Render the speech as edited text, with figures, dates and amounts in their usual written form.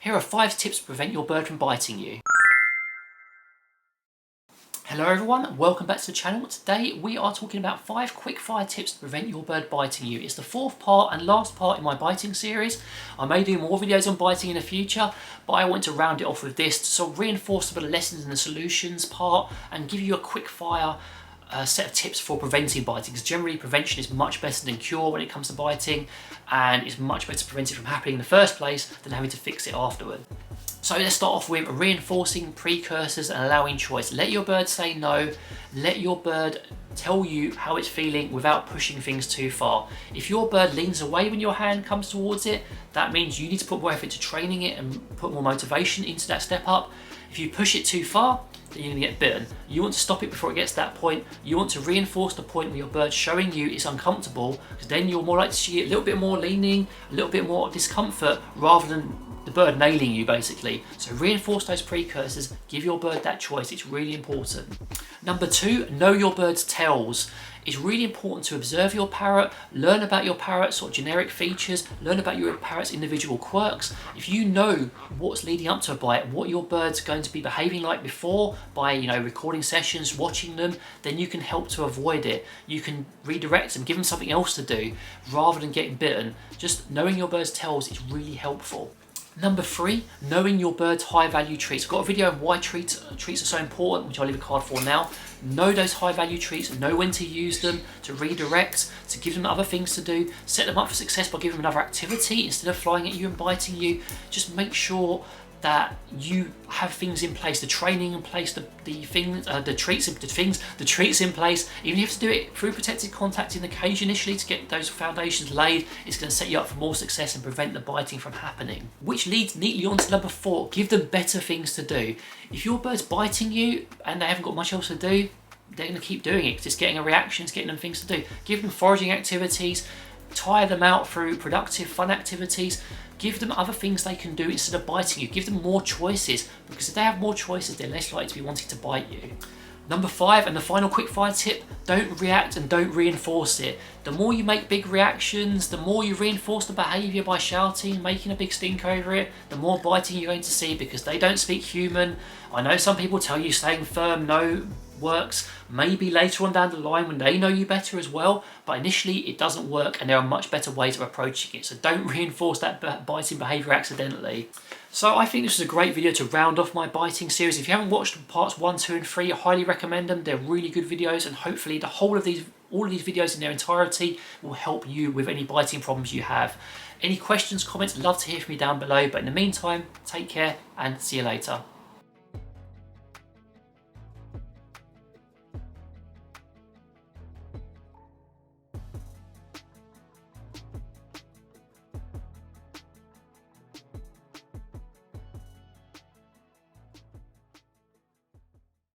Here are 5 tips to prevent your bird from biting you. Hello everyone, welcome back to the channel. Today we are talking about 5 quick fire tips to prevent your bird biting you. It's the 4th part and last part in my biting series. I may do more videos on biting in the future, but I want to round it off with this to sort of reinforce the lessons and the solutions part and give you a quick fire set of tips for preventing biting, because generally prevention is much better than cure when it comes to biting, and it's much better to prevent it from happening in the first place than having to fix it afterward. So let's start off with reinforcing precursors and allowing choice. Let your bird say no, let your bird tell you how it's feeling without pushing things too far. If your bird leans away when your hand comes towards it, that means you need to put more effort to training it and put more motivation into that step up. If you push it too far, then you're going to get bitten. You want to stop it before it gets to that point. You want to reinforce the point where your bird's showing you it's uncomfortable, because then you're more likely to see a little bit more leaning, a little bit more discomfort, rather than the bird nailing you basically. So reinforce those precursors, give your bird that choice, it's really important. Number 2, know your bird's tells. It's really important to observe your parrot, learn about your parrot's sort of generic features, learn about your parrot's individual quirks. If you know what's leading up to a bite, what your bird's going to be behaving like before by recording sessions, watching them, then you can help to avoid it. You can redirect them, give them something else to do rather than getting bitten. Just knowing your bird's tells is really helpful. Number 3, knowing your bird's high value treats. I've got a video on why treats are so important, which I'll leave a card for now. Know those high value treats, know when to use them, to redirect, to give them other things to do, set them up for success by giving them another activity instead of flying at you and biting you. Just make sure that you have things in place, the training in place, the treats in place. Even if you have to do it through protected contact in the cage initially to get those foundations laid, it's going to set you up for more success and prevent the biting from happening. Which leads neatly on to number 4, give them better things to do. If your bird's biting you and they haven't got much else to do, they're going to keep doing it because it's getting a reaction, it's getting them things to do. Give them foraging activities, tire them out through productive fun activities. Give them other things they can do instead of biting you. Give them more choices, because if they have more choices, they're less likely to be wanting to bite you. Number 5, and the final quick fire tip, don't react and don't reinforce it. The more you make big reactions, the more you reinforce the behaviour by shouting, making a big stink over it, the more biting you're going to see, because they don't speak human. I know some people tell you staying firm no works, maybe later on down the line when they know you better as well, but initially it doesn't work and there are much better ways of approaching it, so don't reinforce that biting behaviour accidentally. So I think this is a great video to round off my biting series. If you haven't watched parts 1, 2 and 3, I highly recommend them. They're really good videos, and hopefully all of these videos in their entirety will help you with any biting problems you have. Any questions, comments, love to hear from you down below, but in the meantime, take care and see you later.